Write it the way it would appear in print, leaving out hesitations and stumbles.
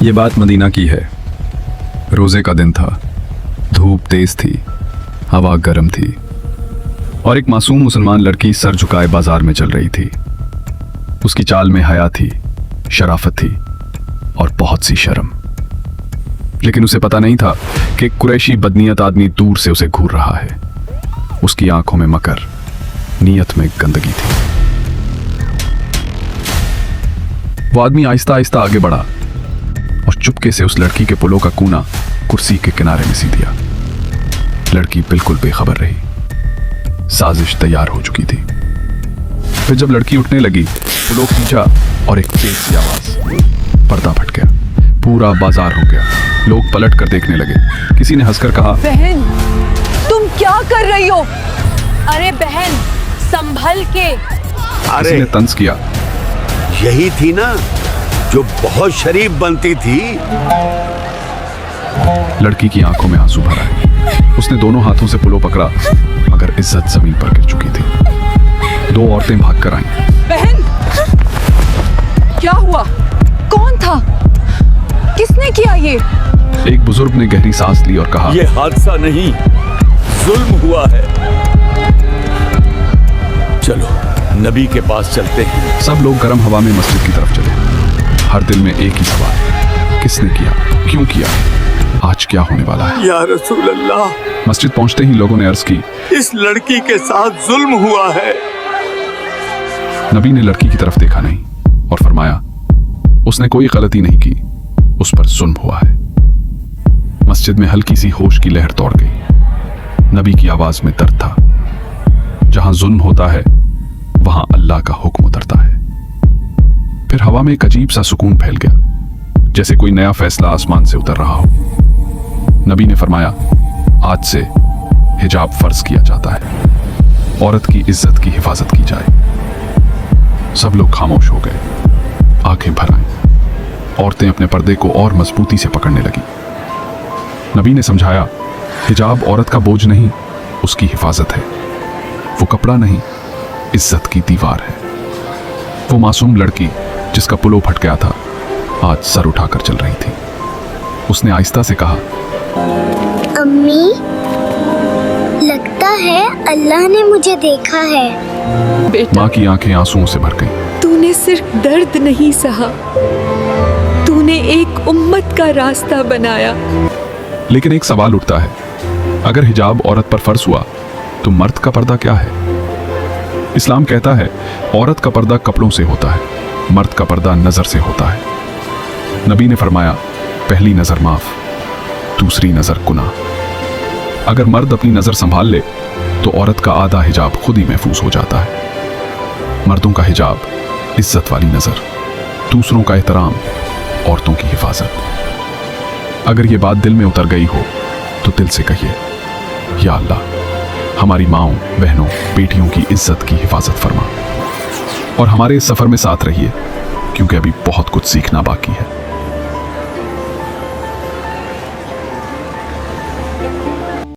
ये बात मदीना की है। रोजे का दिन था, धूप तेज थी, हवा गर्म थी और एक मासूम मुसलमान लड़की सर झुकाए बाजार में चल रही थी। उसकी चाल में हया थी, शराफत थी और बहुत सी शर्म। लेकिन उसे पता नहीं था कि एक कुरैशी बदनीयत आदमी दूर से उसे घूर रहा है। उसकी आंखों में मकर, नीयत में गंदगी थी। वो आदमी आहिस्ता आहिस्ता आगे बढ़ा और चुपके से उस लड़की के पुलों का कूना कुर्सी के किनारे में सी दिया। लड़की बिल्कुल बेखबर रही, साजिश तैयार हो चुकी थी। फिर जब लड़की उठने लगी, पुलों खींचा और एक तेज सी आवाज, पर्दा फट गया। पूरा बाजार हो गया। लोग पलट कर देखने लगे। किसी ने हंसकर कहा, बहन तुम क्या कर रही हो? अरे बहन संभल के। किसी ने तंज किया, यही थी ना जो बहुत शरीफ बनती थी। लड़की की आंखों में आंसू भर आए। उसने दोनों हाथों से पुलो पकड़ा, मगर इज्जत जमीन पर गिर चुकी थी। दो औरतें भागकर आईं। बहन क्या हुआ? कौन था? किसने किया ये? एक बुजुर्ग ने गहरी सांस ली और कहा, ये हादसा नहीं, जुल्म हुआ है। चलो नबी के पास चलते हैं। सब लोग गर्म हवा में मस्जिद की तरफ चले। हर दिल में एक ही सवाल, किसने किया, क्यों किया, आज क्या होने वाला है? या रसूल अल्लाह, मस्जिद पहुंचते ही लोगों ने अर्ज की, इस लड़की के साथ जुल्म हुआ है। नबी ने लड़की की तरफ देखा नहीं और फरमाया, उसने कोई गलती नहीं की, उस पर जुल्म हुआ है। मस्जिद में हल्की सी होश की लहर दौड़ गई। नबी की आवाज में दर्द था। जहां जुल्म होता है वहां अल्लाह का हुक्म उतरता है। फिर हवा में एक अजीब सा सुकून फैल गया, जैसे कोई नया फैसला आसमान से उतर रहा हो। नबी ने फरमाया, आज से हिजाब फर्ज किया जाता है, औरत की इज्जत की हिफाजत की जाए। सब लोग खामोश हो गए, आंखें भर आईं। औरतें अपने पर्दे को और मजबूती से पकड़ने लगी। नबी ने समझाया, हिजाब औरत का बोझ नहीं, उसकी हिफाजत है। वो कपड़ा नहीं, इज्जत की दीवार है। वो मासूम लड़की जिसका पुलो फट गया था, आज सर उठाकर चल रही थी। उसने आहिस्ता से कहा, अम्मी, लगता है अल्लाह ने मुझे देखा है। बेटा माँ की आंखें आंसुओं से भर गईं। तूने सिर्फ दर्द नहीं सहा, तूने एक उम्मत का रास्ता बनाया। लेकिन एक सवाल उठता है, अगर हिजाब औरत पर फर्ज हुआ तो मर्द का पर्दा क्या है? इस्लाम कहता है, औरत का पर्दा कपड़ों से होता है, मर्द का पर्दा नजर से होता है। नबी ने फरमाया, पहली नजर माफ, दूसरी नजर गुनाह। अगर मर्द अपनी नजर संभाल ले तो औरत का आधा हिजाब खुद ही महफूज हो जाता है। मर्दों का हिजाब इज्जत वाली नजर, दूसरों का एहतराम, औरतों की हिफाजत। अगर ये बात दिल में उतर गई हो तो दिल से कहिए, या अल्लाह, हमारी माँओं, बहनों, बेटियों की इज्जत की हिफाजत फरमा और हमारे इस सफर में साथ रहिए, क्योंकि अभी बहुत कुछ सीखना बाकी है।